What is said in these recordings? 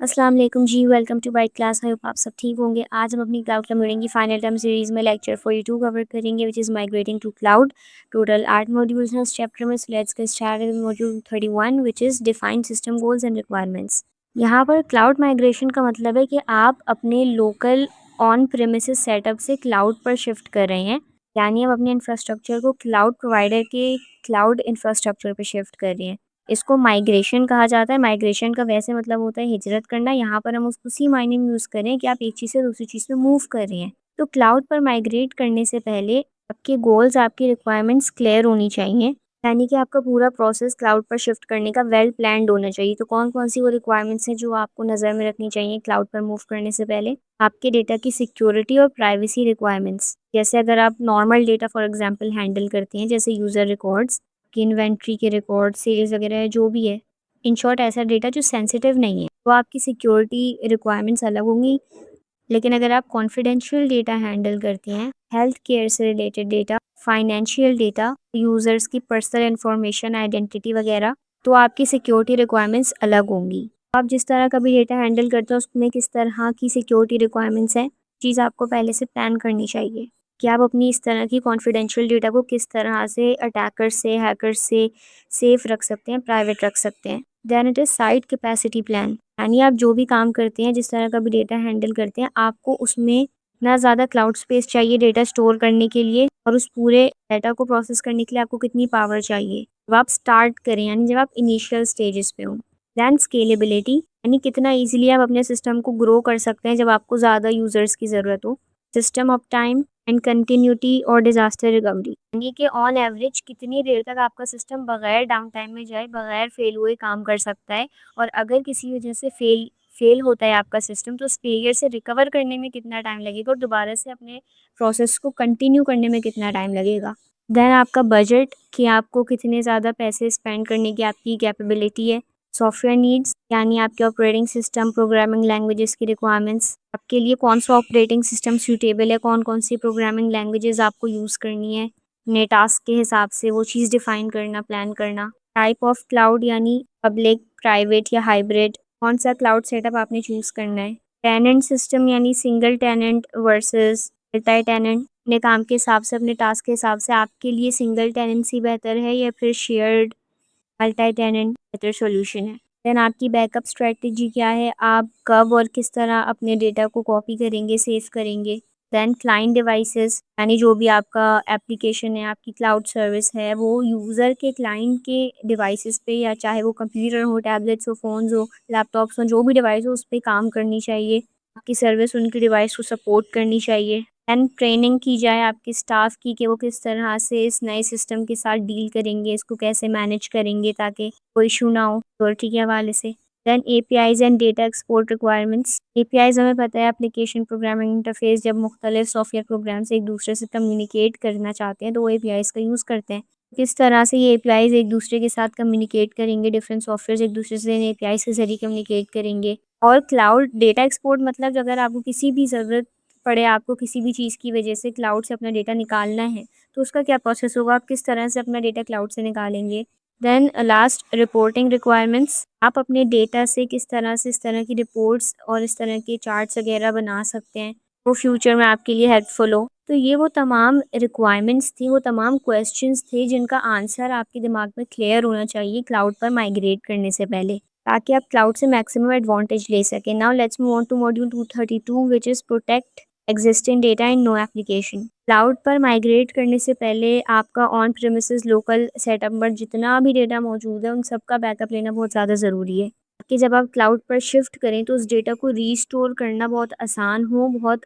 अस्सलाम वालेकुम जी, welcome to byte class. I hope आप सब ठीक होंगे। आज हम अपनी क्लाउड कंप्यूटिंग की फाइनल टर्म सीरीज़ में लेक्चर 42 कवर करेंगे which is migrating to cloud. Total 8 modules हैं उस चैप्टर में। So let's get started with module 31 which is define system goals and requirements. यहाँ पर क्लाउड माइग्रेशन का मतलब है कि आप अपने लोकल ऑन प्रेमिसेस सेटअप से क्लाउड पर शिफ्ट कर रहे हैं, यानी आप अपने इंफ्रास्ट्रक्चर को क्लाउड प्रोवाइडर के क्लाउड इंफ्रास्ट्रक्चर पर शिफ्ट कर रहे हैं। इसको माइग्रेशन कहा जाता है। माइग्रेशन का वैसे मतलब होता है हिजरत करना। यहाँ पर हम उसको उसी मायने में यूज़ करें कि आप एक चीज़ से दूसरी चीज़ में मूव कर रहे हैं। तो क्लाउड पर माइग्रेट करने से पहले आपके गोल्स, आपकी रिक्वायरमेंट्स क्लियर होनी चाहिए, यानी कि आपका पूरा प्रोसेस क्लाउड पर शिफ्ट करने का वेल प्लान्ड होना चाहिए। तो कौन कौन सी वो रिक्वायरमेंट्स हैं जो आपको नज़र में रखनी चाहिए क्लाउड पर मूव करने से पहले? आपके डेटा की सिक्योरिटी और प्राइवेसी रिक्वायरमेंट्स, जैसे अगर आप normal data for example handle करते हैं, जैसे यूज़र रिकॉर्ड्स की इन्वेंट्री के रिकॉर्ड, सेल्स वगैरह जो भी है, इन शॉर्ट ऐसा डेटा जो सेंसिटिव नहीं है, तो आपकी सिक्योरिटी रिक्वायरमेंट्स अलग होंगी। लेकिन अगर आप कॉन्फिडेंशियल डेटा हैंडल करते हैं, हेल्थ केयर से related data, financial data, users की पर्सनल इन्फॉर्मेशन, आइडेंटिटी वगैरह, तो आपकी सिक्योरिटी रिक्वायरमेंट्स अलग होंगी। आप जिस तरह का भी डेटा हैंडल करते हो उसमें किस तरह की सिक्योरिटी रिक्वायरमेंट्स हैं, चीज़ आपको पहले से प्लान करनी चाहिए कि आप अपनी इस तरह की कॉन्फिडेंशियल डेटा को किस तरह से अटैकर्स से, हैकर्स से सेफ रख सकते हैं, प्राइवेट रख सकते हैं। Then it is site capacity plan, यानी आप जो भी काम करते हैं, जिस तरह का भी डेटा हैंडल करते हैं, आपको उसमें ना ज़्यादा क्लाउड स्पेस चाहिए डेटा स्टोर करने के लिए, और उस पूरे डेटा को प्रोसेस करने के लिए आपको कितनी पावर चाहिए जब आप स्टार्ट करें, यानी जब आप इनिशियल स्टेजेस पे हो। दैन स्केलेबिलिटी, यानी कितना ईजिली आप अपने सिस्टम को ग्रो कर सकते हैं जब आपको ज़्यादा यूज़र्स की ज़रूरत हो। System of time and continuity और डिज़ास्टर रिकवरी, यानी कि ऑन एवरेज कितनी देर तक आपका सिस्टम बगैर डाउन टाइम में जाए, बगैर फेल हुए काम कर सकता है, और अगर किसी वजह से फेल होता है आपका सिस्टम, तो उस फेलियर से रिकवर करने में कितना टाइम लगेगा और दोबारा से अपने प्रोसेस को कंटिन्यू करने में कितना टाइम लगेगा। देन आपका बजट, कि आपको कितने ज़्यादा पैसे स्पेंड करने की आपकी कैपेबिलिटी है। सॉफ्टवेयर नीड्स, यानी आपके ऑपरेटिंग सिस्टम, प्रोग्रामिंग लैंग्वेजेस की रिक्वायरमेंट्स, आपके लिए कौन सा ऑपरेटिंग सिस्टम सूटेबल है, कौन कौन सी प्रोग्रामिंग लैंग्वेजेस आपको यूज़ करनी है, अपने टास्क के हिसाब से वो चीज़ डिफ़ाइन करना, प्लान करना। टाइप ऑफ क्लाउड, यानी पब्लिक, प्राइवेट या हाइब्रिड, कौन सा क्लाउड सेटअप आपने चूज़ करना है। टेनेंट सिस्टम, यानी single tenant versus multi tenant, अपने काम के हिसाब से, अपने टास्क के हिसाब से आपके लिए सिंगल टेनेंसी बेहतर है या फिर शेयर्ड मल्टी टेनेंट बेहतर सॉल्यूशन है। देन आपकी बैकअप स्ट्रेटजी क्या है, आप कब और किस तरह अपने डेटा को कॉपी करेंगे, सेव करेंगे। देन क्लाइंट डिवाइसेस, यानी जो भी आपका एप्लीकेशन है, आपकी क्लाउड सर्विस है, वो यूज़र के क्लाइंट के डिवाइसेस पे, या चाहे वो कंप्यूटर हो, टैबलेट्स हो, फ़ोन्स हो, लैपटॉप्स हो, जो भी डिवाइस हो उस पे काम करनी चाहिए। आपकी सर्विस उनकी डिवाइस को सपोर्ट करनी चाहिए। एंड ट्रेनिंग की जाए आपके स्टाफ की कि वो किस तरह से इस नए सिस्टम के साथ डील करेंगे, इसको कैसे मैनेज करेंगे ताकि कोई इशू ना हो सिक्योरिटी के हवाले से। Then APIs and data export requirements. APIs हमें पता है एप्लीकेशन प्रोग्रामिंग इंटरफेस, जब मुख्तलिफ सॉफ्टवेयर प्रोग्राम से एक दूसरे से कम्युनिकेट करना चाहते हैं तो वो एपीआईज़ का यूज़ करते हैं। किस तरह से ये एपीआईज़ एक दूसरे के साथ कम्युनिकेट करेंगे, डिफरेंट सॉफ्टवेयर एक दूसरे से इन एपीआईज़ के ज़रिए कम्युनिकेट करेंगे। और क्लाउड डेटा एक्सपोर्ट मतलब अगर आपको किसी भी ज़रूरत पड़े, आपको किसी भी चीज़ की वजह से क्लाउड से अपना डेटा निकालना है, तो उसका क्या प्रोसेस होगा, आप किस तरह से अपना डेटा क्लाउड से निकालेंगे। देन लास्ट, रिपोर्टिंग रिक्वायरमेंट्स, आप अपने डेटा से किस तरह से इस तरह की रिपोर्ट्स और इस तरह के चार्ट्स वगैरह बना सकते हैं वो फ्यूचर में आपके लिए हेल्पफुल हो। तो ये वो तमाम रिक्वायरमेंट्स थी, वो तमाम क्वेश्चंस थे जिनका आंसर आपके दिमाग में क्लियर होना चाहिए क्लाउड पर माइग्रेट करने से पहले, ताकि आप क्लाउड से मैक्सिमम एडवांटेज ले सकें। Now let's move on to module 232 which is protect existing data in no application. Cloud पर माइग्रेट करने से पहले आपका ऑन प्रेमिसेस लोकल सेटअप पर जितना भी डेटा मौजूद है उन सब का बैकअप लेना बहुत ज़्यादा ज़रूरी है, कि जब आप क्लाउड पर शिफ्ट करें तो उस डेटा को रीस्टोर करना बहुत आसान हो, बहुत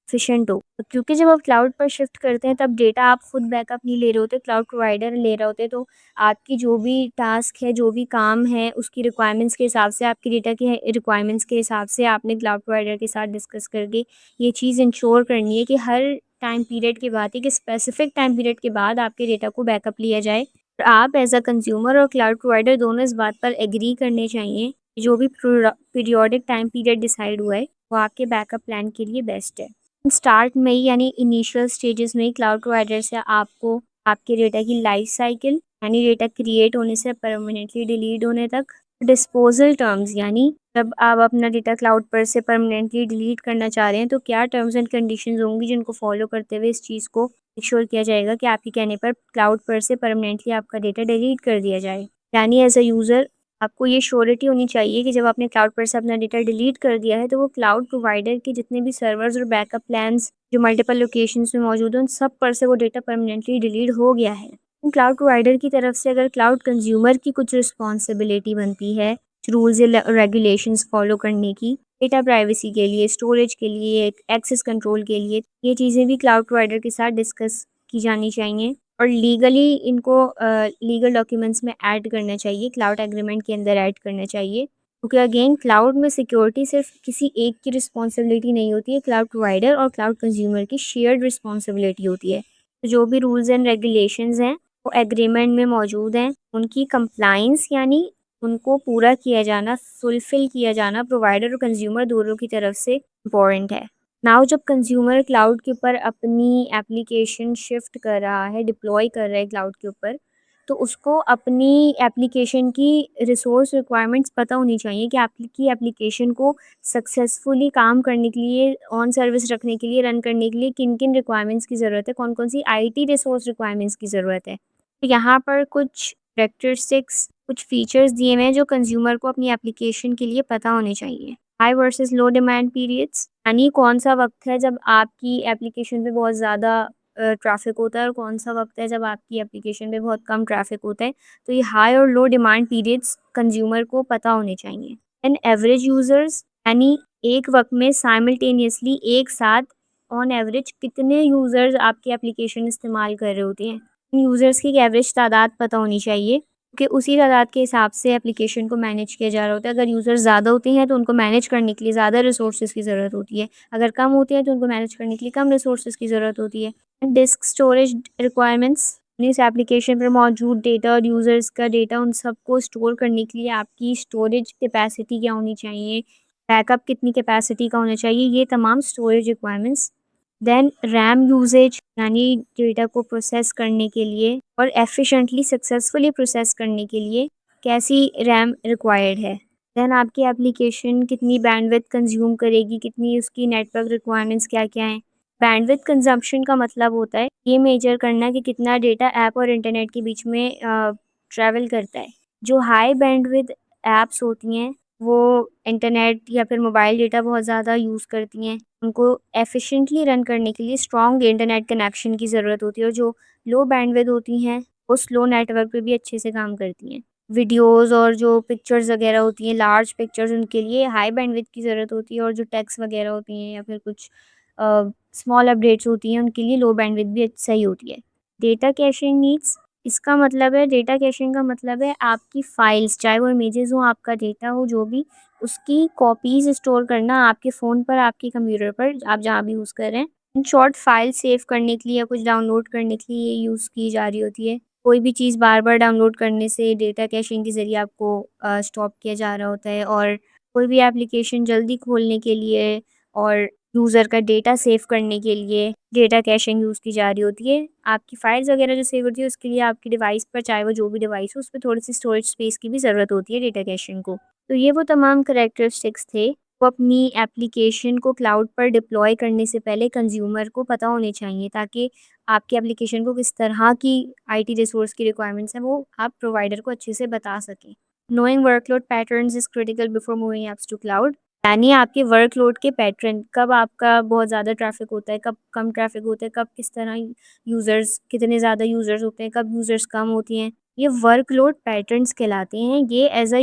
एफिशिएंट हो। तो क्योंकि जब आप क्लाउड पर शिफ्ट करते हैं तब डेटा आप खुद बैकअप नहीं ले रहे होते, क्लाउड प्रोवाइडर ले रहे होते, तो आपकी जो भी टास्क है, जो भी काम है, उसकी रिक्वायरमेंट्स के हिसाब से, आपकी डेटा की रिक्वायरमेंट्स के हिसाब से आपने क्लाउड प्रोवाइडर के साथ डिस्कस करके ये चीज़ इंश्योर करनी है कि हर टाइम पीरियड के बाद, एक स्पेसिफिक टाइम पीरियड के बाद आपके डेटा को बैकअप लिया जाए। और आप एज़ अ कंज्यूमर और क्लाउड प्रोवाइडर दोनों इस बात पर एग्री करने चाहिए कि जो भी पीरियोडिक टाइम पीरियड डिसाइड हुआ है वो आपके बैकअप प्लान के लिए बेस्ट है। स्टार्ट में ही, यानी इनिशियल स्टेजेस में ही क्लाउड प्रोवाइडर से आपको आपके डेटा की लाइफ साइकिल, यानी डेटा क्रिएट होने से परमानेंटली डिलीट होने तक, डिस्पोज़ल टर्म्स यानी जब आप अपना डेटा क्लाउड पर से परमानेंटली डिलीट करना चाह रहे हैं, तो क्या टर्म्स एंड कंडीशंस होंगी जिनको फ़ॉलो करते हुए इस चीज़ को इंश्योर किया जाएगा कि आपके कहने पर क्लाउड पर से परमानेंटली आपका डेटा डिलीट कर दिया जाए। यानी एज़ अ यूज़र आपको ये श्योरिटी होनी चाहिए कि जब आपने क्लाउड पर से अपना डेटा डिलीट कर दिया है, तो वो क्लाउड प्रोवाइडर के जितने भी सर्वर्स और बैकअप प्लान्स जो मल्टीपल लोकेशंस में मौजूद हैं, उन सब पर से वो डेटा परमानेंटली डिलीट हो गया है। क्लाउड प्रोवाइडर की तरफ से अगर क्लाउड कंज्यूमर की कुछ रिस्पॉन्सिबिलिटी बनती है रूल्स या रेगुलेशंस फॉलो करने की, डेटा प्राइवेसी के लिए, स्टोरेज के लिए, एक्सेस कंट्रोल के लिए, ये चीज़ें भी क्लाउड प्रोवाइडर के साथ डिस्कस की जानी चाहिए और लीगली इनको लीगल डॉक्यूमेंट्स में ऐड करना चाहिए, क्लाउड एग्रीमेंट के अंदर ऐड करना चाहिए। क्योंकि अगेन क्लाउड में सिक्योरिटी सिर्फ किसी एक की रिस्पॉन्सिबिलिटी नहीं होती है, क्लाउड प्रोवाइडर और क्लाउड कंज्यूमर की शेयर्ड रिस्पॉन्सिबिलिटी होती है। तो जो भी रूल्स एंड रेगुलेशंस हैं वो एग्रीमेंट में मौजूद हैं, उनकी कंप्लाइंस यानी उनको पूरा किया जाना, फुलफ़िल किया जाना प्रोवाइडर और कंज़्यूमर दोनों की तरफ से इम्पॉर्टेंट है। नाउ जब कंज़्यूमर क्लाउड के ऊपर अपनी एप्लीकेशन शिफ्ट कर रहा है, डिप्लॉय कर रहा है क्लाउड के ऊपर, तो उसको अपनी एप्लीकेशन की रिसोर्स रिक्वायरमेंट्स पता होनी चाहिए कि आपकी एप्लीकेशन को सक्सेसफुली काम करने के लिए, ऑन सर्विस रखने के लिए, रन करने के लिए किन-किन रिक्वायरमेंट्स की ज़रूरत है, कौन-कौन सी आईटी रिसोर्स रिक्वायरमेंट्स की ज़रूरत है। तो यहाँ पर कुछ कैरेक्टरिस्टिक्स कुछ फीचर्स दिए हुए हैं जो कंज्यूमर को अपनी एप्लीकेशन के लिए पता होने चाहिए। हाई वर्सेस लो डिमांड पीरियड्स यानी कौन-सा वक़्त है जब आपकी एप्लीकेशन पे बहुत ज़्यादा ट्रैफ़िक होता है और कौन-सा वक़्त है जब आपकी एप्लीकेशन पे बहुत कम ट्रैफ़िक होता है। तो ये हाई और लो डिमांड पीरियड्स कंज्यूमर को पता होने चाहिए। एंड एवरेज यूज़र्स यानी एक वक़्त में साइमल्टेनियसली एक साथ ऑन एवरेज कितने यूज़र्स आपकी एप्लीकेशन इस्तेमाल कर रहे होते हैं। इन यूज़र्स की एक एवरेज तादाद पता होनी चाहिए कि उसी तादाद के हिसाब से एप्लीकेशन को मैनेज किया जा रहा होता है। अगर यूज़र्स ज़्यादा होते हैं तो उनको मैनेज करने के लिए ज़्यादा रिसोर्सेज़ की ज़रूरत होती है। अगर कम होते हैं तो उनको मैनेज करने के लिए कम रिसोर्सेज़ की ज़रूरत होती है। डिस्क स्टोरेज रिक्वायरमेंट्स इस एप्लीकेशन पर मौजूद डेटा और यूज़र्स का डेटा उन सबको स्टोर करने के लिए आपकी स्टोरेज कैपेसिटी क्या होनी चाहिए, बैकअप कितनी कैपेसिटी का होना चाहिए, ये तमाम storage requirements. Then RAM usage यानी डेटा को प्रोसेस करने के लिए और एफिशिएंटली सक्सेसफुली प्रोसेस करने के लिए कैसी रैम रिक्वायर्ड है। देन आपकी एप्लीकेशन कितनी बैंडविड्थ कंज्यूम करेगी, कितनी उसकी नेटवर्क रिक्वायरमेंट्स क्या-क्या हैं। बैंडविड्थ कंजम्पशन का मतलब होता है ये मेजर करना कि कितना डेटा ऐप और इंटरनेट के बीच में ट्रैवल करता है। जो हाई बैंडविड्थ ऐप्स होती हैं वो इंटरनेट या फिर मोबाइल डेटा बहुत ज़्यादा यूज़ करती हैं। उनको एफ़िशिएंटली रन करने के लिए स्ट्रॉन्ग इंटरनेट कनेक्शन की ज़रूरत होती है और जो लो बैंडविड्थ होती हैं, वो स्लो नेटवर्क पे भी अच्छे से काम करती हैं। वीडियोज़ और जो पिक्चर्स वगैरह होती हैं, लार्ज पिक्चर्स उनके लिए हाई बैंडविड्थ की ज़रूरत होती है और जो टेक्स्ट वगैरह होती हैं या फिर कुछ स्मॉल अपडेट्स होती हैं, उनके लिए लो बैंडविड्थ भी सही होती है। डेटा कैशिंग नीड्स इसका मतलब है डेटा कैशिंग का मतलब है आपकी फ़ाइल्स, चाहे वो इमेजेज़ हों, आपका डेटा हो, जो भी उसकी कॉपीज़ स्टोर करना आपके फ़ोन पर, आपके कंप्यूटर पर, आप जहाँ भी यूज़ कर रहे हैं। इन शॉर्ट फ़ाइल सेव करने के लिए या कुछ डाउनलोड करने के लिए ये यूज़ की जा रही होती है। कोई भी चीज़ बार-बार डाउनलोड करने से डेटा कैशिंग के ज़रिए आपको स्टॉप किया जा रहा होता है और कोई भी एप्लीकेशन जल्दी खोलने के लिए और यूज़र का डेटा सेव करने के लिए डेटा कैशिंग यूज़ की जा रही होती है। आपकी फ़ाइल्स वगैरह जो सेव होती है उसके लिए आपकी डिवाइस पर चाहे वो जो भी डिवाइस हो उस पे थोड़ी-सी स्टोरेज स्पेस की भी ज़रूरत होती है डेटा कैशिंग को। तो ये वो तमाम करैक्टरिस्टिक्स थे, वो अपनी एप्लीकेशन को क्लाउड पर डिप्लॉय करने से पहले कंज़्यूमर को पता होने चाहिए ताकि आपकी एप्लीकेशन को किस तरह की आईटी रिसोर्स की रिक्वायरमेंट्स हैं वो आप प्रोवाइडर को अच्छे से बता सकें। Knowing workload patterns is critical before moving apps to cloud यानी आपके वर्कलोड के पैटर्न कब आपका बहुत ज़्यादा ट्रैफ़िक होता है, कब कम ट्रैफ़िक होता है, कब किस तरह यूज़र्स कितने ज़्यादा यूज़र्स होते हैं, कब यूज़र्स कम होती हैं। ये वर्कलोड पैटर्न्स कहलाते हैं। ये एज़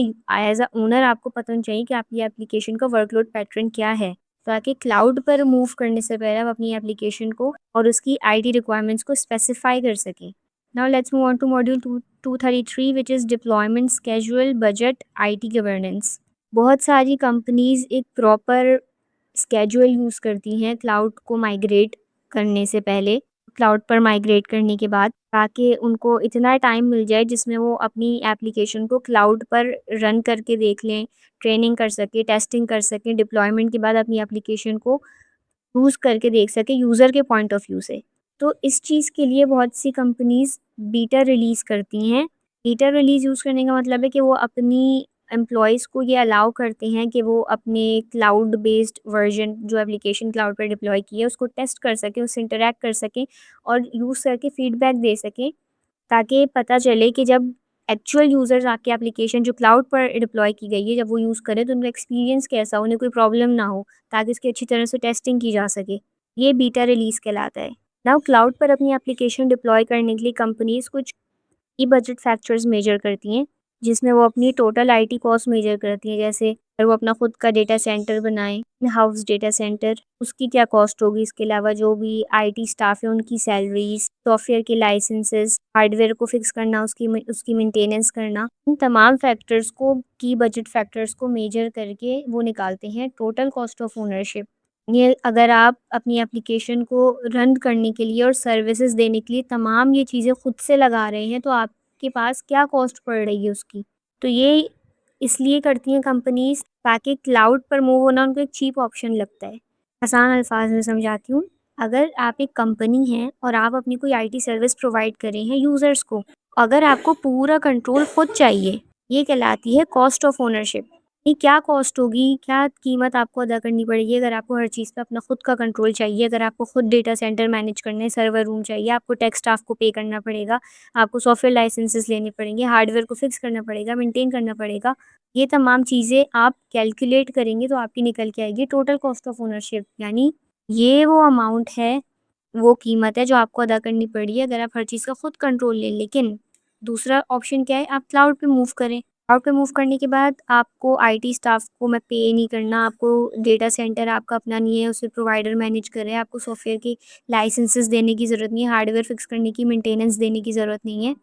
अ ओनर आपको पता होना चाहिए कि आपकी एप्लीकेशन का वर्कलोड पैटर्न क्या है, ताकि क्लाउड पर मूव करने से पहले आप अपनी एप्लीकेशन को और उसकी आईटी रिक्वायरमेंट्स को स्पेसिफ़ाई कर सकें। Now let's move on to module 233 which is deployment schedule budget IT governance. बहुत सारी कंपनीज़ एक प्रॉपर स्केड्यूल यूज़ करती हैं क्लाउड को माइग्रेट करने से पहले, क्लाउड पर माइग्रेट करने के बाद, ताकि उनको इतना टाइम मिल जाए जिसमें वो अपनी एप्लीकेशन को क्लाउड पर रन करके देख लें, ट्रेनिंग कर सकें, टेस्टिंग कर सकें, डिप्लॉयमेंट के बाद अपनी एप्लीकेशन को यूज़ करके देख सकें यूज़र के पॉइंट ऑफ व्यू से। तो इस चीज़ के लिए बहुत सी कंपनीज़ बीटा रिलीज़ करती हैं। बीटा रिलीज़ यूज़ करने का मतलब है कि वो अपनी एम्प्लॉइज़ को ये अलाउ करते हैं कि वो अपने क्लाउड बेस्ड वर्ज़न जो एप्लीकेशन क्लाउड पर डिप्लॉय की है उसको टेस्ट कर सकें, उससे इंटरैक्ट कर सकें और यूज़ करके फीडबैक दे सकें, ताकि पता चले कि जब एक्चुअल यूज़र्स आपकी एप्लीकेशन जो क्लाउड पर डिप्लॉय की गई है, जब वो यूज़ करें तो उनका एक्सपीरियंस कैसा हो, उन्हें कोई प्रॉब्लम ना हो, ताकि इसकी अच्छी तरह से टेस्टिंग की जा सके। ये बीटा रिलीज़ कहलाता है। नाउ क्लाउड पर अपनी एप्लीकेशन डिप्लॉय करने के लिए कंपनीज़ कुछ की बजट फैक्टर्स मेजर करती हैं, जिसमें वो अपनी टोटल आईटी कॉस्ट मेजर करती हैं। जैसे अगर वो अपना खुद का डेटा सेंटर बनाएँ, इन हाउस डेटा सेंटर, उसकी क्या कॉस्ट होगी। इसके अलावा जो भी आईटी स्टाफ है उनकी सैलरीज़, सॉफ्टवेयर के लाइसेंसेस, हार्डवेयर को फिक्स करना, उसकी मेंटेनेंस करना, इन तमाम फैक्टर्स को की बजट फैक्टर्स को मेजर करके वो निकालते हैं टोटल कॉस्ट ऑफ ओनरशिप। ये अगर आप अपनी एप्लीकेशन को रन करने के लिए और सर्विसेज देने के लिए तमाम ये चीज़ें खुद से लगा रहे हैं, तो आपके पास क्या कॉस्ट पड़ रही है उसकी। तो ये इसलिए करती हैं कंपनीज़, ताकि क्लाउड पर मूव होना उनको एक चीप ऑप्शन लगता है। आसान अल्फाज में समझाती हूँ, अगर आप एक कंपनी हैं और आप अपनी कोई आईटी सर्विस प्रोवाइड कर रहे हैं यूज़र्स को, अगर आपको पूरा कंट्रोल खुद चाहिए, ये कहलाती है कॉस्ट ऑफ ओनरशिप। ये क्या कॉस्ट होगी, क्या कीमत आपको अदा करनी पड़ेगी अगर आपको हर चीज़ पे अपना खुद का कंट्रोल चाहिए, अगर आपको खुद डेटा सेंटर मैनेज करना है, सर्वर रूम चाहिए, आपको टेक स्टाफ को पे करना पड़ेगा, आपको सॉफ्टवेयर लाइसेंसेस लेने पड़ेंगे, हार्डवेयर को फिक्स करना पड़ेगा, मेंटेन करना पड़ेगा। ये तमाम चीज़ें आप कैलकुलेट करेंगे तो आपकी निकल के आएगी टोटल कॉस्ट ऑफ ओनरशिप, यानी ये वो अमाउंट है, वो कीमत है जो आपको अदा करनी पड़ी है अगर आप हर चीज़ का खुद कंट्रोल लें। लेकिन दूसरा ऑप्शन क्या है, आप क्लाउड पे मूव करें। क्लाउड पे मूव करने के बाद आपको आईटी स्टाफ को मैं पे नहीं करना, आपको डेटा सेंटर आपका अपना नहीं है, उसे प्रोवाइडर मैनेज कर रहे हैं, आपको सॉफ्टवेयर के लाइसेंसेस देने की ज़रूरत नहीं है, हार्डवेयर फिक्स करने की, मेंटेनेंस देने की ज़रूरत नहीं है।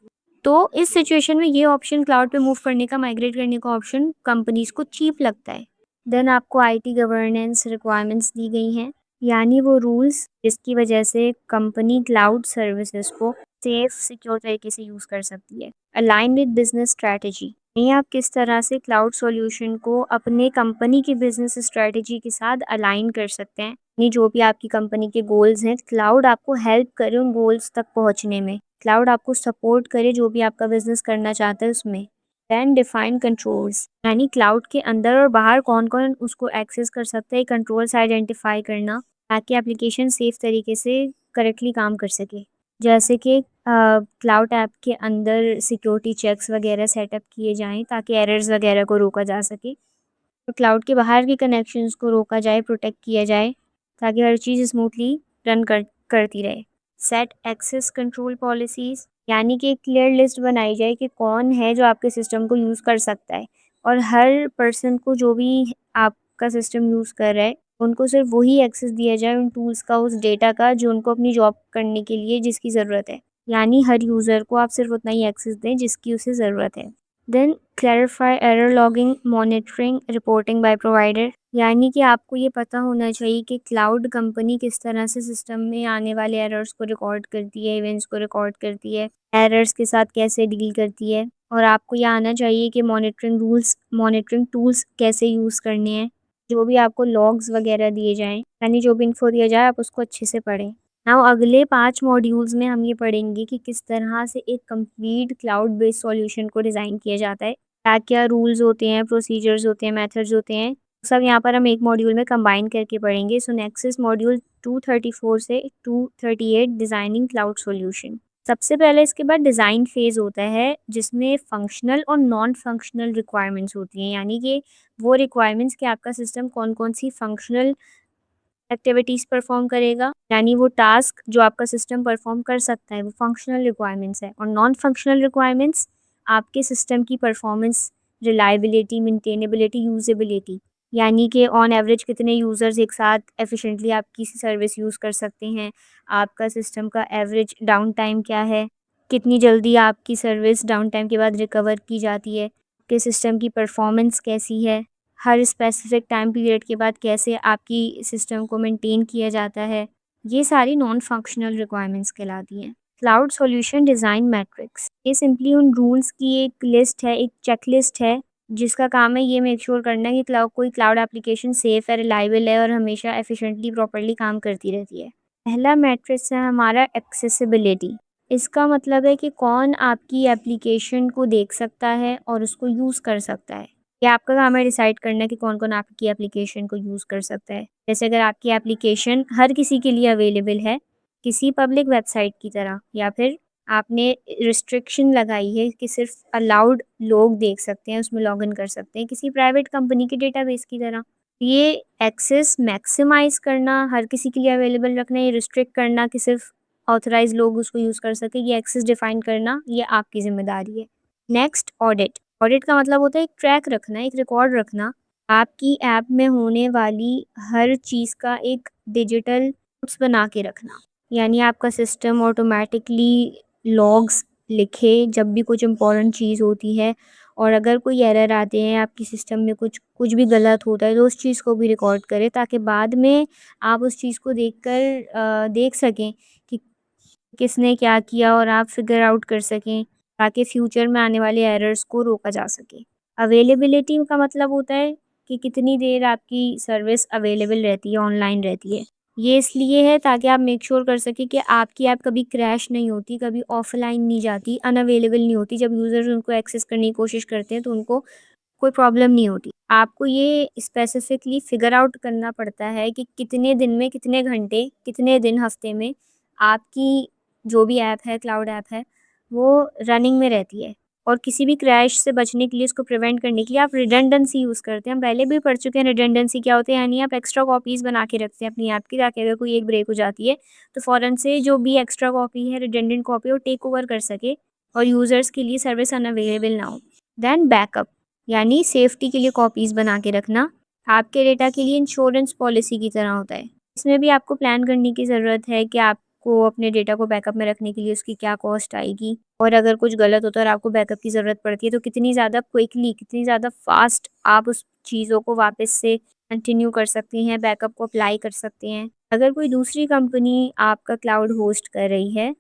तो इस सिचुएशन में ये ऑप्शन क्लाउड पे मूव करने का, माइग्रेट करने का ऑप्शन कंपनीज़ को चीप लगता है। देन आपको आईटी गवर्नेंस रिक्वायरमेंट्स दी गई हैं, यानी वो रूल्स जिसकी वजह से कंपनी क्लाउड सर्विसेज को सेफ सिक्योर तरीके से यूज़ कर सकती है। अलाइन विद बिजनेस स्ट्रैटेजी, यानी आप किस तरह से क्लाउड सॉल्यूशन को अपने कंपनी की बिजनेस स्ट्रैटेजी के साथ अलाइन कर सकते हैं। यानी जो भी आपकी कंपनी के गोल्स हैं, क्लाउड आपको हेल्प करे उन गोल्स तक पहुंचने में, क्लाउड आपको सपोर्ट करे जो भी आपका बिजनेस करना चाहता है उसमें। दैन डिफाइन कंट्रोल्स, यानी क्लाउड के अंदर और बाहर कौन कौन उसको एक्सेस कर सकता है, कंट्रोल्स आइडेंटिफाई करना, ताकि एप्लीकेशन सेफ तरीके से करेक्टली काम कर सके। जैसे कि क्लाउड ऐप के अंदर सिक्योरिटी चेक्स वगैरह सेटअप किए जाएँ, ताकि एरर्स वगैरह को रोका जा सके। तो क्लाउड के बाहर के कनेक्शंस को रोका जाए, प्रोटेक्ट किया जाए, ताकि हर चीज़ स्मूथली रन करती रहे। सेट एक्सेस कंट्रोल पॉलिसीज़, यानी कि एक क्लियर लिस्ट बनाई जाए कि कौन है जो आपके सिस्टम को यूज़ कर सकता है, और हर पर्सन को जो भी आपका सिस्टम यूज़ कर रहा है, उनको सिर्फ वही एक्सेस दिया जाए उन टूल्स का, उस डेटा का जो उनको अपनी जॉब करने के लिए जिसकी ज़रूरत है। यानी हर यूज़र को आप सिर्फ उतना ही एक्सेस दें जिसकी उसे ज़रूरत है। Then clarify error logging, monitoring, reporting by provider, यानी कि आपको ये पता होना चाहिए कि क्लाउड कंपनी किस तरह से सिस्टम में आने वाले एरर्स को रिकॉर्ड करती है, इवेंट्स को रिकॉर्ड करती है, एरर्स के साथ कैसे डील करती है, और आपको ये आना चाहिए कि मॉनिटरिंग टूल्स कैसे यूज़ करने हैं। जो भी आपको लॉग्स वगैरह दिए जाएँ, यानी जो भी इन्फो दिया जाए आप उसको अच्छे से पढ़ें। नाउ अगले 5 मॉड्यूल्स में हम ये पढ़ेंगे कि किस तरह से एक कंप्लीट क्लाउड बेस्ड सॉल्यूशन को डिज़ाइन किया जाता है। क्या-क्या रूल्स होते हैं, प्रोसीजर्स होते हैं, मेथड्स होते हैं, सब यहाँ पर हम एक मॉड्यूल में कंबाइन करके पढ़ेंगे। सो नेक्स्ट इज़ मॉड्यूल 234 से 238, डिज़ाइनिंग क्लाउड सॉल्यूशन। सबसे पहले इसके बाद डिज़ाइन फ़ेज़ होता है, जिसमें फंक्शनल और नॉन फंक्शनल रिक्वायरमेंट्स होती हैं, यानी कि वो रिक्वायरमेंट्स कि आपका सिस्टम कौन-कौन सी फंक्शनल एक्टिविटीज़ परफ़ॉर्म करेगा, यानी वो टास्क जो आपका सिस्टम परफ़ॉर्म कर सकता है, वो फंक्शनल रिक्वायरमेंट्स है। और नॉन फंक्शनल रिक्वायरमेंट्स आपके सिस्टम की परफ़ॉर्मेंस, रिलायबिलिटी, मेंटेनेबिलिटी, यूज़ेबिलिटी, यानी कि ऑन एवरेज कितने यूज़र्स एक साथ एफ़िशिएंटली आपकी सर्विस यूज़ कर सकते हैं, आपका सिस्टम का एवरेज डाउन टाइम क्या है, कितनी जल्दी आपकी सर्विस डाउन टाइम के बाद रिकवर की जाती है, आपके सिस्टम की परफ़ॉर्मेंस कैसी है, हर स्पेसिफिक टाइम पीरियड के बाद कैसे आपकी सिस्टम को मेंटेन किया जाता है, ये सारी नॉन फंक्शनल रिक्वायरमेंट्स कहलाती हैं। क्लाउड सॉल्यूशन डिज़ाइन मैट्रिक्स, ये सिंपली उन रूल्स की एक लिस्ट है, एक चेकलिस्ट है, जिसका काम है ये मेक श्योर करना कि कोई क्लाउड एप्लीकेशन सेफ़ है, रिलायबल है और हमेशा एफिशिएंटली प्रॉपर्ली काम करती रहती है। पहला मैट्रिक्स है हमारा एक्सेसिबिलिटी। इसका मतलब है कि कौन आपकी एप्लीकेशन को देख सकता है और उसको यूज़ कर सकता है। ये आपका काम है डिसाइड करना कि कौन-कौन आपकी एप्लीकेशन को यूज़ कर सकता है। जैसे अगर आपकी एप्लीकेशन हर किसी के लिए अवेलेबल है, किसी पब्लिक वेबसाइट की तरह या फिर आपने रिस्ट्रिक्शन लगाई है कि सिर्फ़ अलाउड लोग देख सकते हैं, उसमें लॉगिन कर सकते हैं, किसी प्राइवेट कंपनी के डेटाबेस की तरह। ये एक्सेस मैक्सिमाइज़ करना, हर किसी के लिए अवेलेबल रखना, ये रिस्ट्रिक्ट करना कि सिर्फ़ ऑथराइज़्ड लोग उसको यूज़ कर सकें, ये एक्सेस डिफ़ाइन करना, ये आपकी ज़िम्मेदारी है। Next audit. ऑडिट का मतलब होता है एक ट्रैक रखना, एक रिकॉर्ड रखना। आपकी ऐप में होने वाली हर चीज़ का एक डिजिटल नोट्स बना के रखना। यानी आपका सिस्टम ऑटोमैटिकली लॉग्स लिखे जब भी कुछ इम्पोर्टेंट चीज़ होती है और अगर कोई एरर आते हैं आपके सिस्टम में कुछ कुछ भी गलत होता है तो उस चीज़ को भी रिकॉर्ड करे ताकि बाद में आप उस चीज़ को देखकर देख सकें कि किसने क्या किया और आप फिगर आउट कर सकें ताकि फ्यूचर में आने वाले एरर्स को रोका जा सके। अवेलेबिलिटी का मतलब होता है कि कितनी देर आपकी सर्विस अवेलेबल रहती है, ऑनलाइन रहती है। ये इसलिए है ताकि आप मेक श्योर कर सकें कि आपकी ऐप कभी क्रैश नहीं होती, कभी ऑफ़लाइन नहीं जाती, अनअवेलेबल नहीं होती। जब यूज़र्स उनको एक्सेस करने की कोशिश करते हैं तो उनको कोई प्रॉब्लम नहीं होती। आपको ये स्पेसिफ़िकली फ़िगर आउट करना पड़ता है कि कितने दिन में, कितने घंटे, कितने दिन हफ़्ते में आपकी जो भी ऐप है, क्लाउड ऐप है, वो रनिंग में रहती है। और किसी भी क्रैश से बचने के लिए, उसको प्रिवेंट करने के लिए आप रिडंडेंसी यूज़ करते हैं। हम पहले भी पढ़ चुके हैं रिडंडेंसी क्या होती है, यानी आप एक्स्ट्रा कॉपीज़ बना के रखते हैं अपनी ऐप की ताकि अगर कोई एक ब्रेक हो जाती है, तो फ़ौरन से जो भी एक्स्ट्रा कॉपी है, रिडंडेंट कॉपी, वो टेक ओवर कर सके और यूज़र्स के लिए सर्विस अनअवेलेबल ना हो। Then backup. यानी सेफ्टी के लिए कॉपीज़ बना के रखना, आपके डेटा के लिए इंश्योरेंस पॉलिसी की तरह होता है। इसमें भी आपको प्लान करने की ज़रूरत है कि आपको अपने डेटा को बैकअप में रखने के लिए उसकी क्या कॉस्ट आएगी और अगर कुछ गलत होता है और आपको बैकअप की ज़रूरत पड़ती है, तो कितनी ज़्यादा क्विकली, कितनी ज़्यादा फ़ास्ट आप उस चीज़ों को वापस से कंटिन्यू कर सकती हैं, बैकअप को अप्लाई कर सकते हैं। अगर कोई दूसरी कंपनी आपका क्लाउड होस्ट कर रही है,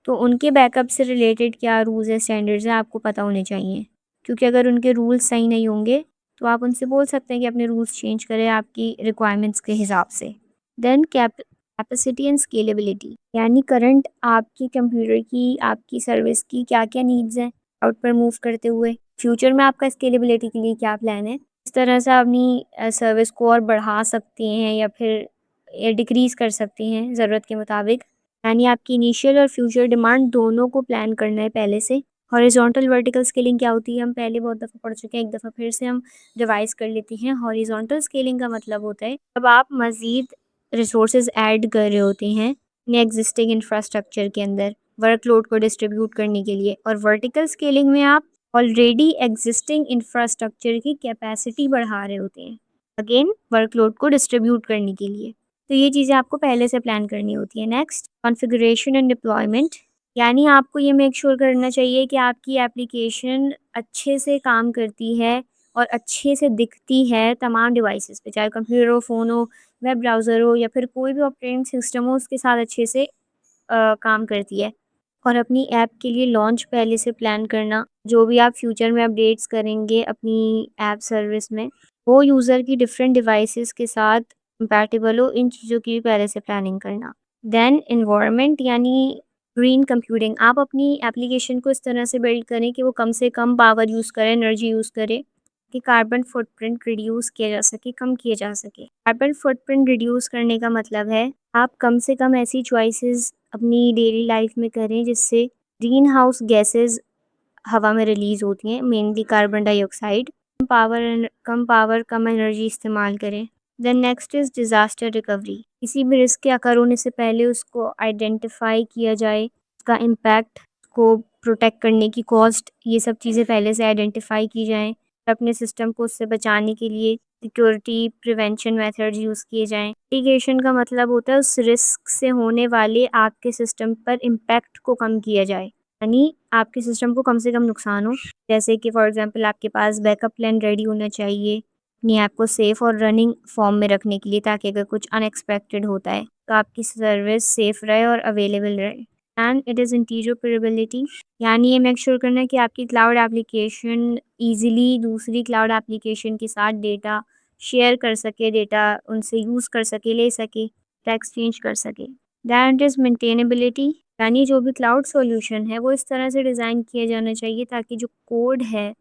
तो उनके बैकअप से रिलेटेड क्या रूल्स या स्टैंडर्ड्स हैं, आपको पता होने चाहिए। क्योंकि अगर उनके रूल्स सही नहीं होंगे, तो आप उनसे बोल सकते हैं कि अपने रूल्स चेंज करें आपकी रिक्वायरमेंट्स के हिसाब से। देन कैपेसिटी एंड स्केलेबिलिटी यानी करंट आपकी कंप्यूटर की, आपकी सर्विस की क्या-क्या नीड्स हैं क्लाउड पर मूव करते हुए। फ्यूचर में आपका स्केलेबिलिटी के लिए क्या प्लान है? इस तरह से आप अपनी सर्विस को और बढ़ा सकते हैं या फिर डिक्रीज़ कर सकते हैं ज़रूरत के मुताबिक। यानी आपकी इनिशियल और फ्यूचर डिमांड दोनों को प्लान करना है पहले से। हॉरिज़ॉन्टल वर्टिकल स्केलिंग क्या होती है? हम पहले बहुत दफ़ा पढ़ चुके हैं, एक दफ़ा फिर से हम रिवाइज़ कर लेते हैं। हॉरिज़ॉन्टल स्केलिंग का मतलब होता है जब आप मज़ीद रिसोर्सेज़ ऐड कर रहे होते हैं अपने एग्ज़िस्टिंग इंफ्रास्ट्रक्चर के अंदर वर्कलोड को डिस्ट्रीब्यूट करने के लिए और वर्टिकल स्केलिंग में आप ऑलरेडी एग्ज़िस्टिंग इंफ्रास्ट्रक्चर की कैपेसिटी बढ़ा रहे होते हैं। अगेन वर्कलोड को डिस्ट्रीब्यूट करने के लिए। तो ये चीज़ें आपको पहले से प्लान करनी होती है। नेक्स्ट कॉन्फ़िगरेशन एंड डिप्लॉयमेंट यानी आपको ये मेक श्योर करना चाहिए कि आपकी एप्लीकेशन अच्छे से काम करती है और अच्छे से दिखती है तमाम डिवाइसेस पे, चाहे कंप्यूटर हो, फ़ोन हो, वेब ब्राउज़र हो या फिर कोई भी ऑपरेटिंग सिस्टम हो, उसके साथ अच्छे से काम करती है। और अपनी ऐप के लिए लॉन्च पहले से प्लान करना, जो भी आप फ्यूचर में अपडेट्स करेंगे अपनी ऐप सर्विस में, वो यूज़र की डिफरेंट डिवाइसेस के साथ कंपैटिबल हो, इन चीज़ों की भी पहले से प्लानिंग करना। देन एनवायरनमेंट यानी ग्रीन कंप्यूटिंग, आप अपनी एप्लीकेशन को इस तरह से बिल्ड करें कि वो कम से कम पावर यूज़ करे, एनर्जी यूज़ करे, कि कार्बन फुटप्रिंट रिड्यूस किया जा सके, कम किया जा सके। कार्बन फुटप्रिंट रिड्यूस करने का मतलब है आप कम से कम ऐसी चॉइसेस अपनी डेली लाइफ में करें जिससे ग्रीन हाउस गैसेस हवा में रिलीज़ होती हैं, मेनली कार्बन डाइऑक्साइड। कम पावर, कम एनर्जी इस्तेमाल करें। Then next is disaster recovery. किसी भी रिस्क के अकर होने से पहले उसको आइडेंटिफ़ाई किया जाए, उसका इम्पैक्ट को प्रोटेक्ट करने की कॉस्ट, ये सब चीज़ें पहले से आइडेंटिफ़ाई की जाएँ। अपने सिस्टम को उससे बचाने के लिए सिक्योरिटी प्रिवेंशन मेथड्स यूज़ किए जाएँ। मिटिगेशन का मतलब होता है उस रिस्क से होने वाले आपके सिस्टम पर इम्पैक्ट को कम किया जाए। यानी आपके सिस्टम को कम से कम नुकसान हो। जैसे कि फॉर एग्ज़ाम्पल आपके पास बैकअप प्लान रेडी होना चाहिए, अपनी ऐप को सेफ़ और रनिंग फ़ॉर्म में रखने के लिए ताकि अगर कुछ अनएक्सपेक्टेड होता है, तो आपकी सर्विस सेफ़ रहे और अवेलेबल रहे। एंड इट इज़ इंटीरोपरेबिलिटी यानी ये मेक श्योर करना कि आपकी क्लाउड एप्लीकेशन ईज़िली दूसरी क्लाउड एप्लीकेशन के साथ डेटा शेयर कर सके, डेटा उनसे यूज़ कर सके, ले सके, डेटा एक्सचेंज कर सके। दैन इट इज़ मेंटेनेबिलिटी यानी जो भी क्लाउड सॉल्यूशन है वो इस तरह से डिज़ाइन किया जाना चाहिए ताकि जो कोड है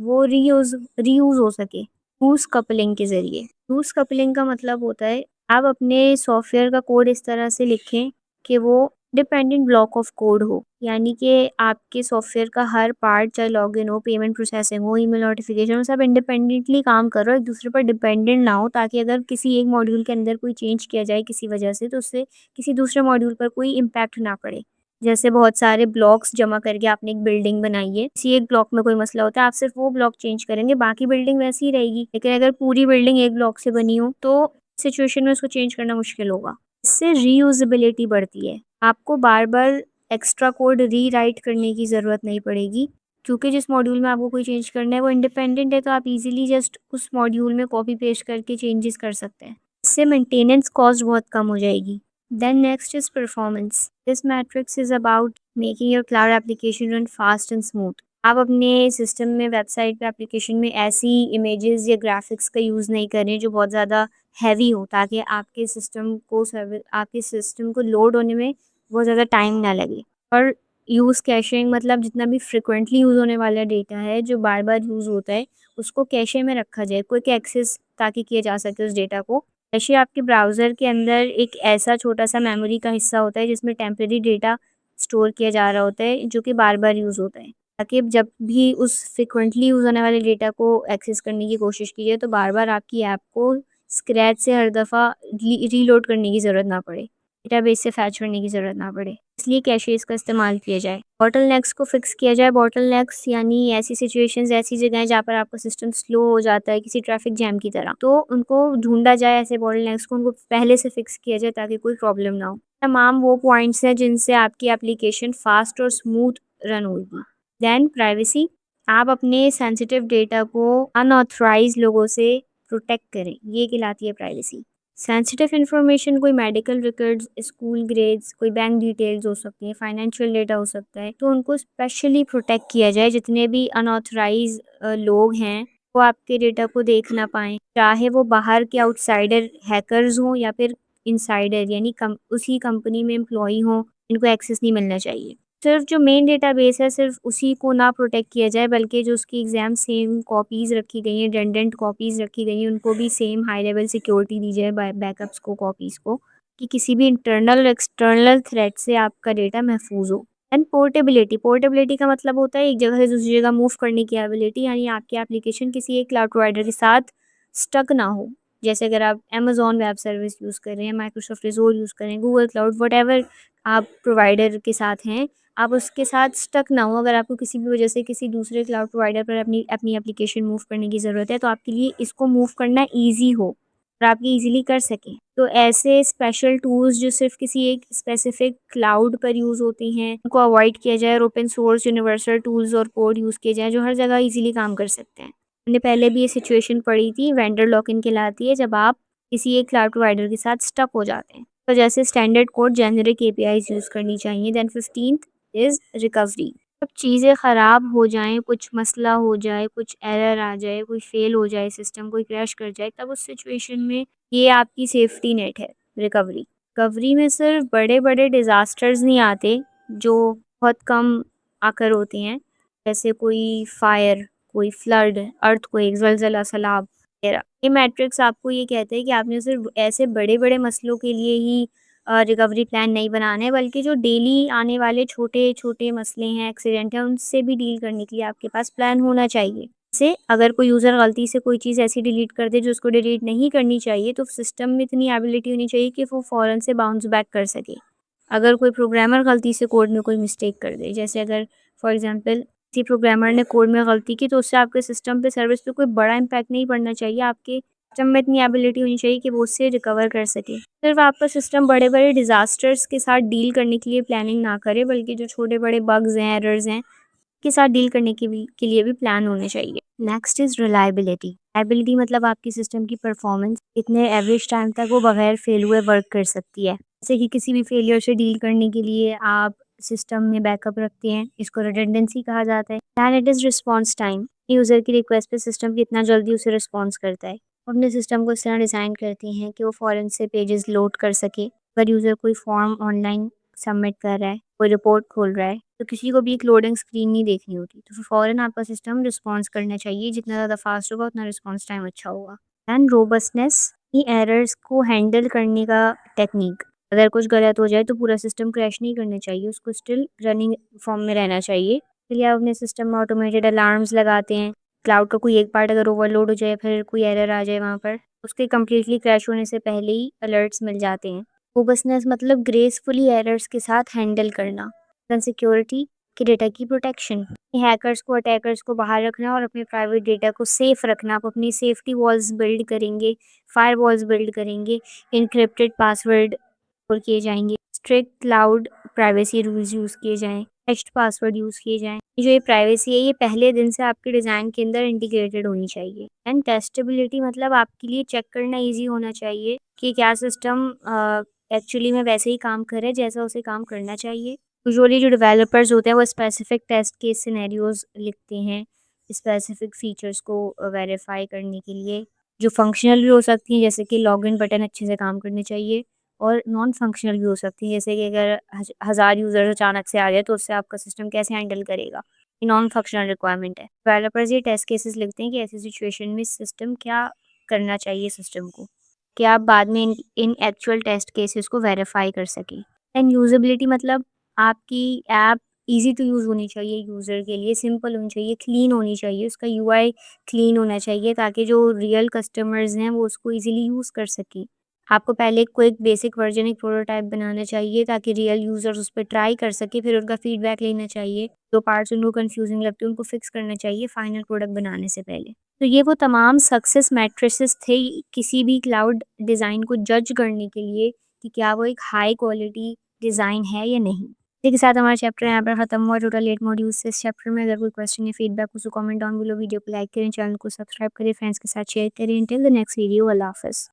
वो रीयूज़ हो सके, लूज़ कपलिंग के ज़रिए। लूज़ कपलिंग का मतलब होता है, आप अपने सॉफ्टवेयर का कोड इस तरह से लिखें कि वो डिपेंडेंट ब्लॉक ऑफ कोड हो। यानी कि आपके सॉफ्टवेयर का हर पार्ट, चाहे लॉगिन हो, पेमेंट प्रोसेसिंग हो, ईमेल नोटिफ़िकेशन हो, सब इंडिपेंडेंटली काम कर रहा हो, एक दूसरे पर डिपेंडेंट ना हो, ताकि अगर किसी एक मॉड्यूल के अंदर कोई चेंज किया जाए किसी वजह से, तो उससे किसी दूसरे मॉड्यूल पर कोई इम्पैक्ट ना पड़े। जैसे बहुत सारे ब्लॉक्स जमा करके आपने एक बिल्डिंग बनाई है, किसी एक ब्लॉक में कोई मसला होता है, आप सिर्फ वो ब्लॉक चेंज करेंगे, बाकी बिल्डिंग वैसी ही रहेगी। लेकिन अगर पूरी बिल्डिंग एक ब्लॉक से बनी हो, तो सिचुएशन में उसको चेंज करना मुश्किल होगा। इससे रीयूजेबिलिटी बढ़ती है। आपको बार-बार एक्स्ट्रा कोड रीराइट करने की ज़रूरत नहीं पड़ेगी, क्योंकि जिस मॉड्यूल में आपको कोई चेंज करना है वो इंडिपेंडेंट है, तो आप इज़िली जस्ट उस मॉड्यूल में कॉपी पेस्ट करके चेंजेस कर सकते हैं। इससे मेंटेनेंस कॉस्ट बहुत कम हो जाएगी। Then next is performance. This matrix is about making your cloud application run fast and smooth. आप अपने सिस्टम में, वेबसाइट पे, एप्लीकेशन में ऐसी इमेजेस या ग्राफिक्स का यूज़ नहीं करें जो बहुत ज़्यादा हैवी हो, ताकि आपके सिस्टम को लोड होने में बहुत ज़्यादा टाइम ना लगे। और यूज़ कैशिंग मतलब जितना भी फ्रिक्वेंटली यूज़ होने वाला डेटा है, जो बार बार यूज़ होता है, उसको कैशे में रखा जाए, क्विक एक्सेस ताकि किया जा सके उस डेटा को। कैशे आपके ब्राउज़र के अंदर एक ऐसा छोटा-सा मेमोरी का हिस्सा होता है जिसमें टेम्परेरी डेटा स्टोर किया जा रहा होता है, जो कि बार-बार यूज़ होता है। ताकि जब भी उस फ्रीक्वेंटली यूज़ होने वाले डेटा को एक्सेस करने की कोशिश कीजिए, तो बार-बार आपकी ऐप को स्क्रैच से हर दफ़ा रीलोड करने की ज़रूरत ना पड़े, डेटाबेस से फैच करने की ज़रूरत ना पड़े। इसलिए कैशेज़ का इस्तेमाल किया जाए। बॉटलनेक्स को फिक्स किया जाए। बॉटलनेक्स यानी ऐसी सिचुएशंस, ऐसी जगहें जहाँ पर आपका सिस्टम स्लो हो जाता है, किसी ट्रैफिक जैम की तरह। तो उनको ढूँढा जाए, ऐसे बॉटलनेक्स को उनको पहले से फिक्स किया जाए ताकि कोई प्रॉब्लम ना हो। तमाम वो पॉइंट्स हैं जिनसे आपकी एप्लीकेशन फास्ट और स्मूथ रन होगी। देन प्राइवेसी, आप अपने सेंसिटिव डेटा को अनऑथराइज्ड लोगों से प्रोटेक्ट करें, ये कहलाती है प्राइवेसी। सेंसिटिव इन्फॉर्मेशन, कोई मेडिकल रिकॉर्ड्स, स्कूल ग्रेड्स, कोई बैंक डिटेल्स हो सकती हैं, फाइनेंशियल डेटा हो सकता है, तो उनको स्पेशली प्रोटेक्ट किया जाए। जितने भी अनऑथराइज लोग हैं, वो आपके डेटा को देख ना पाएँ, चाहे वो बाहर के आउटसाइडर हैकर्स हों या फिर इनसाइडर यानी उसी कंपनी में एम्प्लॉई हों, इनको एक्सेस नहीं मिलना चाहिए। सिर्फ जो मेन डेटाबेस है, सिर्फ उसी को ना प्रोटेक्ट किया जाए, बल्कि जो उसकी एग्ज़ाम सेम कॉपीज़ रखी गई हैं, रिडंडेंट कॉपीज़ रखी गई हैं, उनको भी सेम हाई लेवल सिक्योरिटी दी जाए, बैकअप्स को, कॉपीज़ को, कि किसी भी इंटरनल और एक्सटर्नल थ्रेट से आपका डेटा महफूज हो। एंड पोर्टेबिलिटी, पोर्टेबिलिटी का मतलब होता है एक जगह से दूसरी जगह मूव करने की एबिलिटी, यानी आपकी एप्लीकेशन किसी एक क्लाउड प्रोवाइडर के साथ स्टक ना हो। जैसे अगर आप अमेज़न वेब सर्विस यूज़ कर रहे हैं, माइक्रोसॉफ्ट एज़ोर यूज़ कर रहे हैं, गूगल क्लाउड, व्हाटएवर आप प्रोवाइडर के साथ हैं, आप उसके साथ स्टक ना हो। अगर आपको किसी भी वजह से किसी दूसरे क्लाउड प्रोवाइडर पर अपनी अपनी एप्लीकेशन मूव करने की ज़रूरत है, तो आपके लिए इसको मूव करना ईज़ी हो और आप ये ईज़िली कर सकें। तो ऐसे स्पेशल टूल्स जो सिर्फ़ किसी एक स्पेसिफ़िक क्लाउड पर यूज़ होती हैं, उनको अवॉइड किया जाए और ओपन सोर्स यूनिवर्सल टूल्स और कोड यूज़ किए जाएँ, जो हर जगह ईज़िली काम कर सकते हैं। हमने पहले भी ये सिचुएशन पढ़ी थी, वेंडर लॉक-इन कहलाती है, जब आप किसी एक क्लाउड प्रोवाइडर के साथ स्टक हो जाते हैं। तो जैसे standard code, generic APIs use करनी चाहिए। Then 15th is recovery. जब चीज़ें ख़राब हो जाएँ, कुछ मसला हो जाए, कुछ एरर आ जाए, कोई फ़ेल हो जाए सिस्टम, कोई क्रैश कर जाए, तब उस सिचुएशन में ये आपकी सेफ्टी नेट है, रिकवरी। रिकवरी में सिर्फ बड़े-बड़े डिज़ास्टर्स नहीं आते, जो बहुत कम आकर होते हैं, जैसे कोई फायर, कोई फ्लड, अर्थक्वेक, ज़लज़ला, सैलाब वगैरह। ये मैट्रिक्स आपको ये कहते हैं कि आपने सिर्फ ऐसे बड़े-बड़े मसलों के लिए ही रिकवरी प्लान नहीं बनाना है, बल्कि जो डेली आने वाले छोटे-छोटे मसले हैं, एक्सीडेंट हैं, उनसे भी डील करने के लिए आपके पास प्लान होना चाहिए। से अगर कोई यूज़र गलती से कोई चीज़ ऐसी डिलीट कर दे जो उसको डिलीट नहीं करनी चाहिए, तो सिस्टम में इतनी एबिलिटी होनी चाहिए कि वो फ़ौरन से बाउंस बैक कर सके। अगर कोई प्रोग्रामर गलती से कोड में कोई मिस्टेक कर दे, जैसे अगर फॉर एग्ज़ाम्पल किसी प्रोग्रामर ने कोड में गलती की, तो उससे आपके सिस्टम पे, सर्विस पे कोई बड़ा इम्पैक्ट नहीं पड़ना चाहिए। आपके सिस्टम में इतनी एबिलिटी होनी चाहिए कि वो उससे रिकवर कर सके। सिर्फ आपका सिस्टम बड़े-बड़े डिज़ास्टर्स के साथ डील करने के लिए प्लानिंग ना करे, बल्कि जो छोटे-बड़े बग्स हैं, एरर्स हैं, के साथ डील करने के लिए भी प्लान होने चाहिए। Next is reliability. रिलायबिलिटी मतलब आपकी सिस्टम की परफॉर्मेंस कितने एवरेज टाइम तक वो बगैर फेल हुए वर्क कर सकती है। जैसे कि किसी भी फेलियर से डील करने के लिए आप सिस्टम में बैकअप रखते हैं, इसको रिडंडेंसी कहा जाता है। Then it is response time. User की रिक्वेस्ट पे सिस्टम कितना जल्दी उसे रिस्पॉन्स करता है। अपने सिस्टम को इस तरह डिज़ाइन करते हैं कि वो फ़ौरन से पेजेस लोड कर सके। अगर यूज़र कोई फॉर्म ऑनलाइन सबमिट कर रहा है, कोई रिपोर्ट खोल रहा है, तो किसी को भी एक लोडिंग स्क्रीन नहीं देखनी होती। तो फिर फ़ौरन आपका सिस्टम रिस्पॉन्स करना चाहिए, जितना ज़्यादा फ़ास्ट होगा उतना रिस्पॉन्स टाइम अच्छा होगा। एंड रोबस्टनेस, ये एरर्स को हैंडल करने का टेक्नीक। अगर कुछ गलत हो जाए तो पूरा सिस्टम क्रैश नहीं करना चाहिए, उसको स्टिल रनिंग फॉर्म में रहना चाहिए। इसलिए आप अपने सिस्टम में ऑटोमेटेड अलार्म्स लगाते हैं। क्लाउड का कोई एक पार्ट अगर ओवरलोड हो जाए, फिर कोई एरर आ जाए वहाँ पर, उसके कंप्लीटली क्रैश होने से पहले ही अलर्ट्स मिल जाते हैं। रोबस्टनेस मतलब ग्रेसफुली एरर्स के साथ हैंडल करना। देन सिक्योरिटी, कि डेटा की प्रोटेक्शन, हैकर्स को अटैकर्स को बाहर रखना और अपने प्राइवेट डेटा को सेफ रखना। आप अपनी सेफ्टी वॉल्स बिल्ड करेंगे, फायर वॉल्स बिल्ड करेंगे, इनक्रिप्टेड पासवर्ड और किए जाएंगे, strict cloud privacy rules use किए जाएँ, हैश्ड पासवर्ड यूज़ किए जाएँ। जो ये प्राइवेसी है, ये पहले दिन से आपके डिज़ाइन के अंदर इंटीग्रेटेड होनी चाहिए। एंड टेस्टेबिलिटी मतलब आपके लिए चेक करना ईज़ी होना चाहिए कि क्या सिस्टम एक्चुअली में वैसे ही काम करे जैसा उसे काम करना चाहिए। यूजुअली जो डेवलपर्स होते हैं वो स्पेसिफिक टेस्ट केस सिनेरियोज़ लिखते हैं, स्पेसिफिक फीचर्स को वेरीफाई करने के लिए, जो फंक्शनल भी हो सकती हैं, जैसे कि लॉगिन बटन अच्छे से काम करने चाहिए, और नॉन फंक्शनल भी हो सकती है, जैसे कि अगर 1000 यूज़र्स अचानक से आ गए तो उससे आपका सिस्टम कैसे हैंडल करेगा। ये नॉन फंक्शनल रिक्वायरमेंट है। डेवलपर्स ये टेस्ट केसेस लिखते हैं कि ऐसी सिचुएशन में सिस्टम क्या करना चाहिए सिस्टम को, कि आप बाद में इन एक्चुअल टेस्ट केसेस को वेरीफाई कर सकें। एंड यूज़ेबिलिटी मतलब आपकी ऐप ईज़ी टू यूज़ होनी चाहिए, यूज़र के लिए सिंपल होनी चाहिए, क्लीन होनी चाहिए, उसका यूआई क्लीन होना चाहिए ताकि जो रियल कस्टमर्स हैं वो उसको ईज़िली यूज़ कर सकें। आपको पहले कोई एक बेसिक वर्जन, एक प्रोटोटाइप बनाना चाहिए ताकि रियल यूज़र्स उस पे ट्राई कर सकें, फिर उनका फीडबैक लेना चाहिए। जो पार्ट्स उनको कन्फ्यूज़िंग लगते हैं उनको फिक्स करना चाहिए फाइनल प्रोडक्ट बनाने से पहले। तो ये वो तमाम सक्सेस मैट्रिसेस थे किसी भी क्लाउड डिज़ाइन को जज करने के लिए कि क्या वो एक हाई क्वालिटी डिज़ाइन है या नहीं। इसी के साथ हमारा चैप्टर यहाँ पर खत्म हुआ। टोटल 8 मॉड्यूल्स से इस चैप्टर में। अगर कोई क्वेश्चन या फीडबैक हो तो कमेंट डाउन बिलो, वीडियो को लाइक करें, चैनल को सब्सक्राइब करें, फ्रेंड्स के साथ शेयर करें। टिल द नेक्स्ट वीडियो, अल्लाह हाफ़िज़।